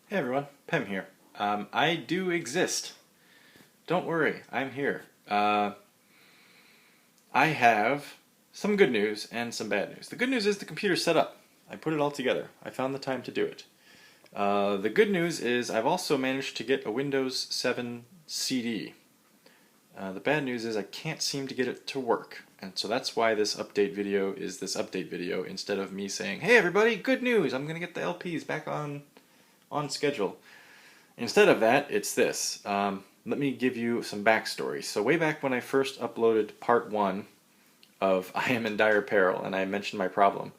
Hey everyone, Pem here. I do exist. Don't worry, I'm here. I have some good news and some bad news. The good news is the computer's set up. I put it all together. I found the time to do it. The good news is I've also managed to get a Windows 7 CD. The bad news is I can't seem to get it to work. And so that's why this update video is this update video instead of me saying, hey everybody, good news, I'm going to get the LPs back on schedule. Instead of that, it's this. Let me give you some backstory. So way back when I first uploaded part 1 of I Am in Dire Peril, and I mentioned my problem,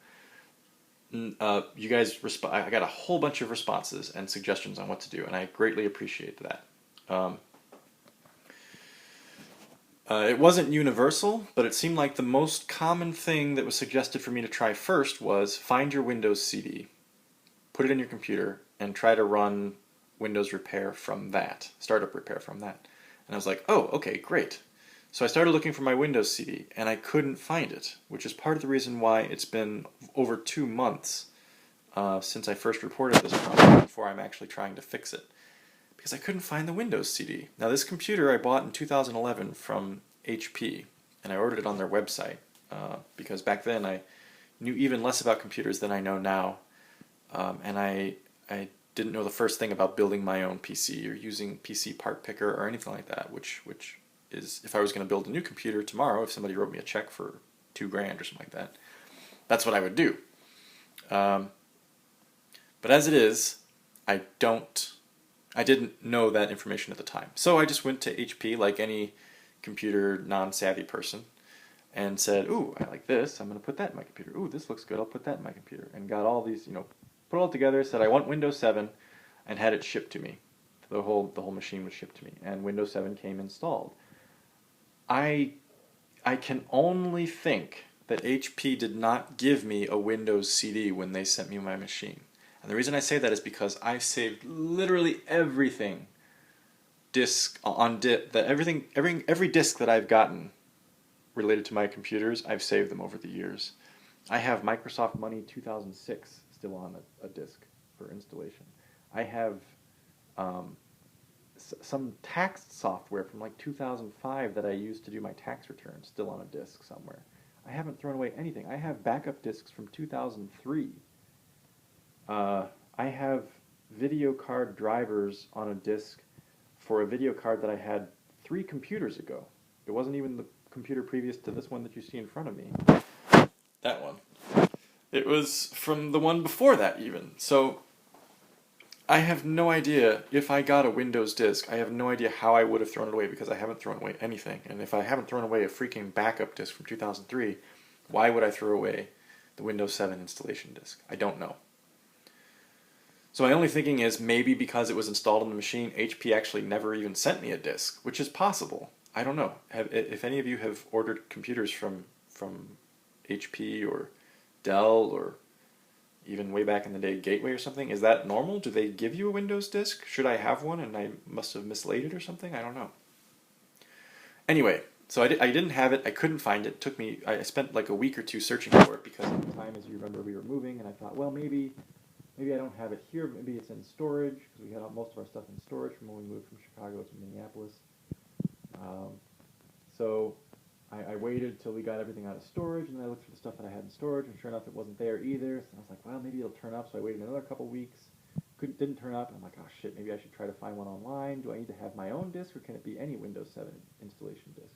you guys, I got a whole bunch of responses and suggestions on what to do, and I greatly appreciate that. It wasn't universal, but it seemed like the most common thing that was suggested for me to try first was find your Windows CD, put it in your computer, and try to run Windows repair from that, startup repair from that. And I was like, oh, okay, great. So I started looking for my Windows CD, and I couldn't find it, which is part of the reason why it's been over 2 months since I first reported this problem before I'm actually trying to fix it. Because I couldn't find the Windows CD. Now this computer I bought in 2011 from HP, and I ordered it on their website, because back then I knew even less about computers than I know now, and I didn't know the first thing about building my own PC or using PC part picker or anything like that, which is, if I was going to build a new computer tomorrow, if somebody wrote me a check for $2,000 or something like that, that's what I would do. But as it is, I didn't know that information at the time. So I just went to HP like any computer non-savvy person and said, ooh, I like this, I'm going to put that in my computer. Ooh, this looks good, I'll put that in my computer. And got all these, put it all together, said I want Windows 7, and had it shipped to me. The whole machine was shipped to me, and Windows 7 came installed. I can only think that HP did not give me a Windows CD when they sent me my machine. And the reason I say that is because I've saved literally everything every disk that I've gotten related to my computers, I've saved them over the years. I have Microsoft Money 2006 still on a disk for installation. I have some tax software from like 2005 that I used to do my tax returns still on a disk somewhere. I haven't thrown away anything. I have backup disks from 2003. I have video card drivers on a disk for a video card that I had 3 computers ago. It wasn't even the computer previous to this one that you see in front of me. That one. It was from the one before that even. So I have no idea if I got a Windows disk. I have no idea how I would have thrown it away because I haven't thrown away anything. And if I haven't thrown away a freaking backup disk from 2003, why would I throw away the Windows 7 installation disk? I don't know. So my only thinking is maybe because it was installed on the machine, HP actually never even sent me a disk, which is possible. I don't know. If any of you have ordered computers from HP or Dell or even way back in the day Gateway or something, is that normal? Do they give you a Windows disk? Should I have one and I must have mislaid it or something? I don't know. Anyway, so I didn't have it. I couldn't find it. I spent like a week or two searching for it because at the time, as you remember, we were moving, and I thought, well, maybe I don't have it here. Maybe it's in storage, because we had most of our stuff in storage from when we moved from Chicago to Minneapolis. So I waited till we got everything out of storage, and then I looked for the stuff that I had in storage, and sure enough, it wasn't there either. So I was like, well, maybe it'll turn up. So I waited another couple weeks. Didn't turn up, and I'm like, oh shit, maybe I should try to find one online. Do I need to have my own disk, or can it be any Windows 7 installation disk?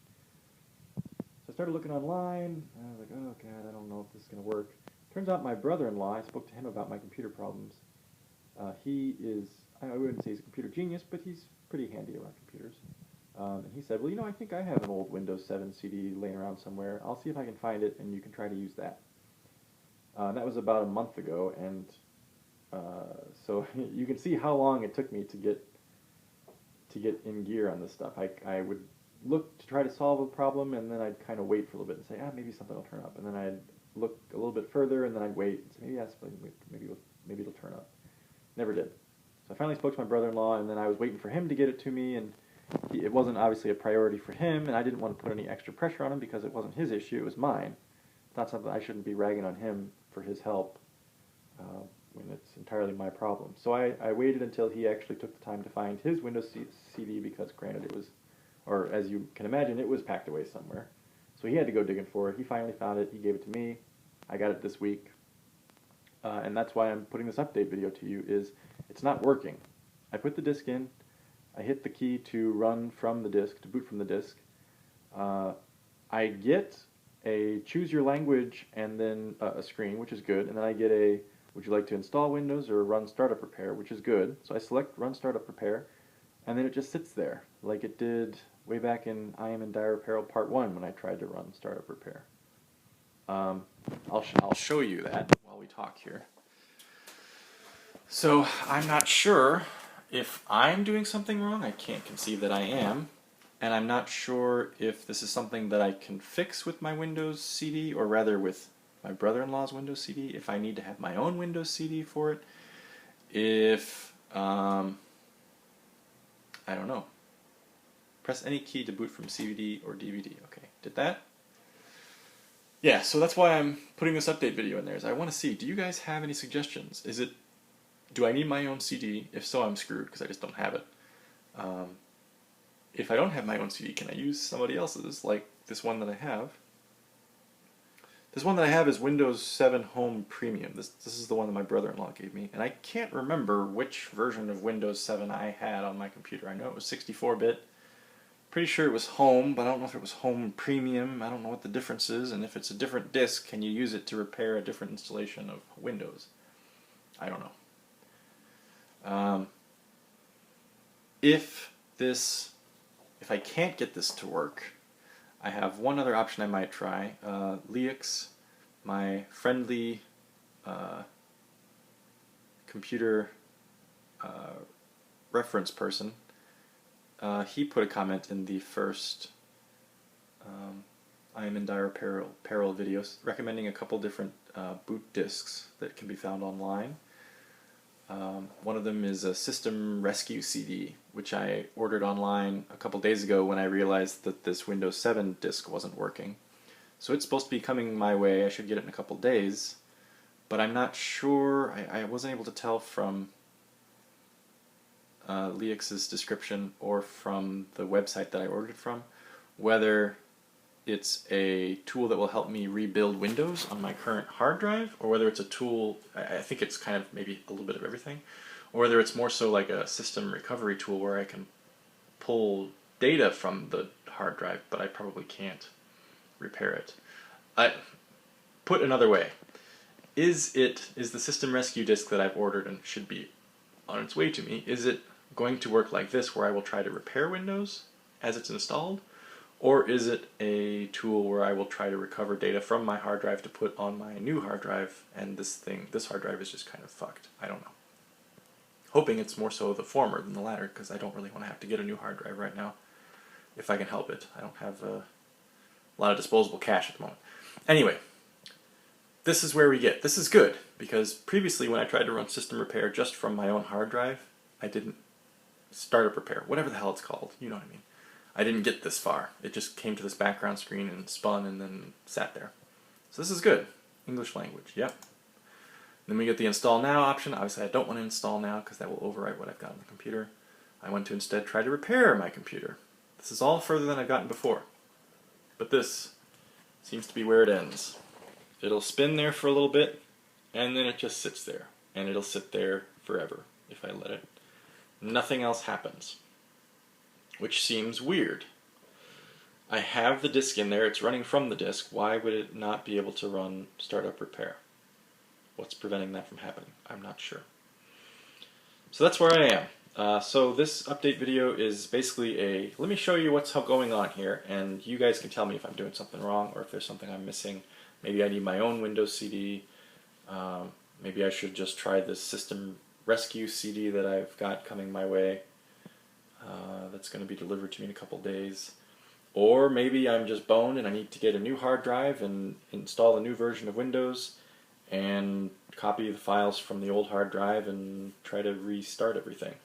So I started looking online, and I was like, oh god, I don't know if this is going to work. Turns out my brother-in-law, I spoke to him about my computer problems. He is, I wouldn't say he's a computer genius, but he's pretty handy around computers. And he said, well, I think I have an old Windows 7 CD laying around somewhere. I'll see if I can find it, and you can try to use that. That was about a month ago, and so you can see how long it took me to get in gear on this stuff. I would look to try to solve a problem, and then I'd kind of wait for a little bit and say, maybe something will turn up. And then I'd look a little bit further, and then I'd wait and say, maybe it'll turn up. Never did. So I finally spoke to my brother-in-law, and then I was waiting for him to get it to me, and it wasn't obviously a priority for him, and I didn't want to put any extra pressure on him because it wasn't his issue, it was mine. It's not something I shouldn't be ragging on him for his help. when it's entirely my problem. So I waited until he actually took the time to find his Windows CD because, granted, it was, or as you can imagine, it was packed away somewhere. So he had to go digging for it. He finally found it. He gave it to me. I got it this week. And that's why I'm putting this update video to you, is it's not working. I put the disk in. I hit the key to run from the disk, to boot from the disk. I get a choose your language and then a screen, which is good, and then I get a would you like to install Windows or run startup repair, which is good. So I select run startup repair, and then it just sits there like it did way back in I Am in Dire Peril Part 1 when I tried to run startup repair. I'll show you that while we talk here. So I'm not sure if I'm doing something wrong. I can't conceive that I am. And I'm not sure if this is something that I can fix with my Windows CD, or rather with my brother-in-law's Windows CD, if I need to have my own Windows CD for it. If, I don't know. Press any key to boot from CD or DVD. Okay, did that? Yeah, so that's why I'm putting this update video in there, is I want to see, do you guys have any suggestions? Do I need my own CD? If so, I'm screwed because I just don't have it. If I don't have my own CD, can I use somebody else's, like this one that I have? This one that I have is Windows 7 Home Premium. This is the one that my brother-in-law gave me, and I can't remember which version of Windows 7 I had on my computer. I know it was 64-bit. Pretty sure it was Home, but I don't know if it was Home Premium. I don't know what the difference is, and if it's a different disk, can you use it to repair a different installation of Windows? I don't know. If I can't get this to work, I have one other option I might try. Leix, my friendly computer reference person, he put a comment in the first I Am in Dire Peril videos recommending a couple different boot disks that can be found online. One of them is a System Rescue CD, which I ordered online a couple days ago when I realized that this Windows 7 disk wasn't working. So it's supposed to be coming my way. I should get it in a couple days, but I'm not sure. I wasn't able to tell from Leix's description or from the website that I ordered it from whether it's a tool that will help me rebuild Windows on my current hard drive, or whether it's a tool, I think it's kind of maybe a little bit of everything, or whether it's more so like a system recovery tool where I can pull data from the hard drive, but I probably can't repair it. Put another way, is the System Rescue disk that I've ordered and should be on its way to me, is it going to work like this where I will try to repair Windows as it's installed? Or is it a tool where I will try to recover data from my hard drive to put on my new hard drive, and this hard drive is just kind of fucked? I don't know. Hoping it's more so the former than the latter, because I don't really want to have to get a new hard drive right now, if I can help it. I don't have a lot of disposable cash at the moment. Anyway, this is where we get. This is good, because previously when I tried to run system repair just from my own hard drive, I didn't startup repair, whatever the hell it's called, you know what I mean. I didn't get this far. It just came to this background screen and spun and then sat there. So this is good. English language, yep. Then we get the install now option. Obviously I don't want to install now because that will overwrite what I've got on the computer. I want to instead try to repair my computer. This is all further than I've gotten before. But this seems to be where it ends. It'll spin there for a little bit, and then it just sits there. And it'll sit there forever if I let it. Nothing else happens, which seems weird. I have the disk in there, it's running from the disk. Why would it not be able to run startup repair? What's preventing that from happening? I'm not sure. So that's where I am. So this update video is basically let me show you what's going on here, and you guys can tell me if I'm doing something wrong or if there's something I'm missing. Maybe I need my own Windows CD. Maybe I should just try this System Rescue CD that I've got coming my way. That's going to be delivered to me in a couple days. Or maybe I'm just boned and I need to get a new hard drive and install a new version of Windows and copy the files from the old hard drive and try to restart everything.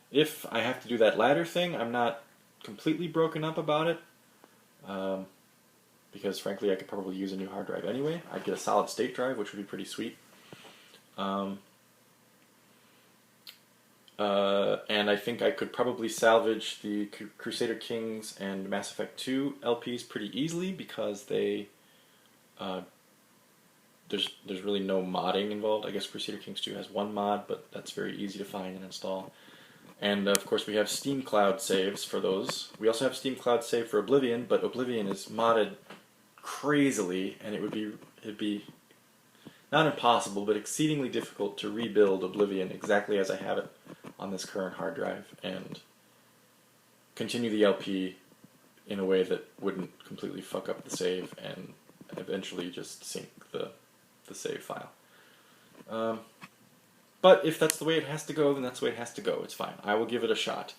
If I have to do that latter thing, I'm not completely broken up about it, because frankly I could probably use a new hard drive anyway. I'd get a solid state drive, which would be pretty sweet. And I think I could probably salvage the Crusader Kings and Mass Effect 2 LPs pretty easily because uh, there's really no modding involved. I guess Crusader Kings 2 has one mod, but that's very easy to find and install. And of course we have Steam Cloud saves for those. We also have Steam Cloud save for Oblivion, but Oblivion is modded crazily, and it'd be not impossible, but exceedingly difficult to rebuild Oblivion exactly as I have it on this current hard drive and continue the LP in a way that wouldn't completely fuck up the save and eventually just sync the save file. But if that's the way it has to go, then that's the way it has to go. It's fine. I will give it a shot.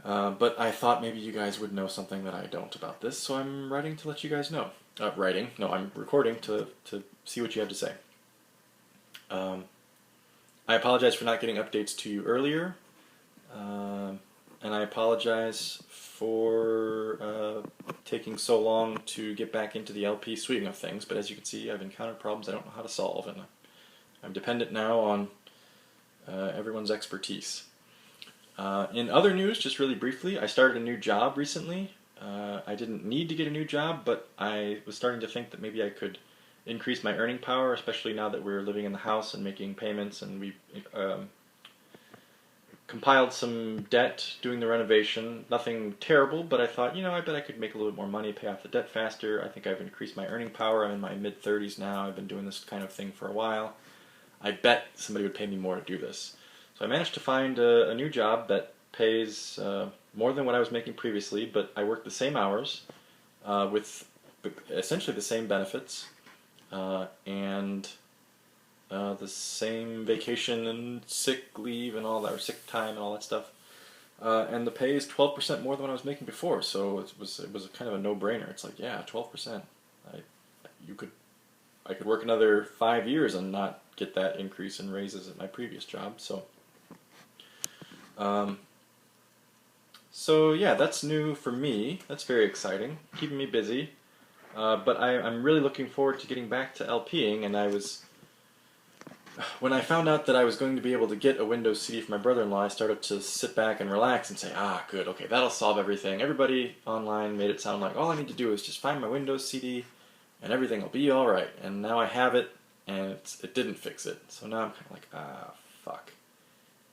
But I thought maybe you guys would know something that I don't about this, so I'm writing to let you guys know. I'm recording to see what you have to say. I apologize for not getting updates to you earlier, and I apologize for taking so long to get back into the LP swing of things, but as you can see, I've encountered problems I don't know how to solve, and I'm dependent now on everyone's expertise. In other news, just really briefly, I started a new job recently. I didn't need to get a new job, but I was starting to think that maybe I could increase my earning power, especially now that we're living in the house and making payments, and we compiled some debt doing the renovation. Nothing terrible, but I thought, I bet I could make a little bit more money, pay off the debt faster. I think I've increased my earning power. I'm in my mid-30s now. I've been doing this kind of thing for a while. I bet somebody would pay me more to do this. So I managed to find a new job that pays more than what I was making previously, but I work the same hours with essentially the same benefits and the same vacation and sick leave and all that, or sick time and all that stuff. And the pay is 12% more than what I was making before, so it was kind of a no-brainer. It's like, yeah, 12%. I could work another 5 years and not get that increase in raises at my previous job. So yeah, that's new for me. That's very exciting, keeping me busy. But I'm really looking forward to getting back to LPing, and when I found out that I was going to be able to get a Windows CD for my brother-in-law, I started to sit back and relax and say, good, okay, that'll solve everything. Everybody online made it sound like all I need to do is just find my Windows CD and everything will be alright. And now I have it, and it didn't fix it. So now I'm kind of like, fuck.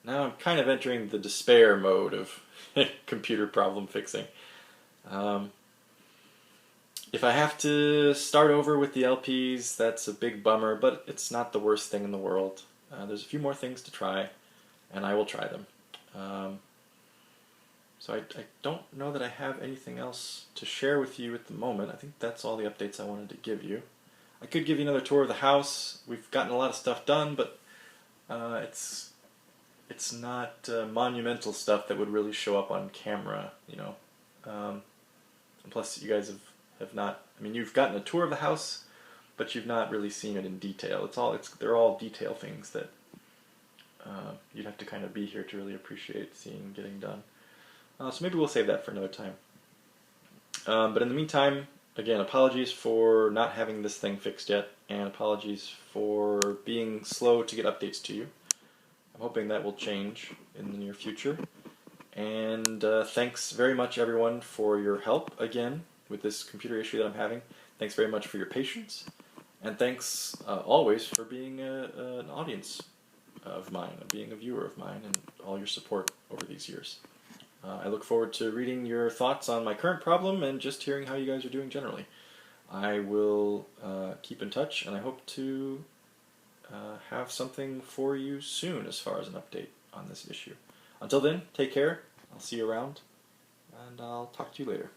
Now I'm kind of entering the despair mode of computer problem fixing. If I have to start over with the LPs, that's a big bummer, but it's not the worst thing in the world. There's a few more things to try, and I will try them. So I don't know that I have anything else to share with you at the moment. I think that's all the updates I wanted to give you. I could give you another tour of the house. We've gotten a lot of stuff done, but it's not monumental stuff that would really show up on camera, And plus, you guys have not. I mean, you've gotten a tour of the house, but you've not really seen it in detail. They're all detail things that you'd have to kind of be here to really appreciate seeing getting done. So maybe we'll save that for another time. But in the meantime, again, apologies for not having this thing fixed yet, and apologies for being slow to get updates to you. I'm hoping that will change in the near future. And thanks very much, everyone, for your help again with this computer issue that I'm having. Thanks very much for your patience. And thanks always for being an audience of mine, being a viewer of mine, and all your support over these years. I look forward to reading your thoughts on my current problem and just hearing how you guys are doing generally. I will keep in touch, and I hope to have something for you soon as far as an update on this issue. Until then, take care. I'll see you around, and I'll talk to you later.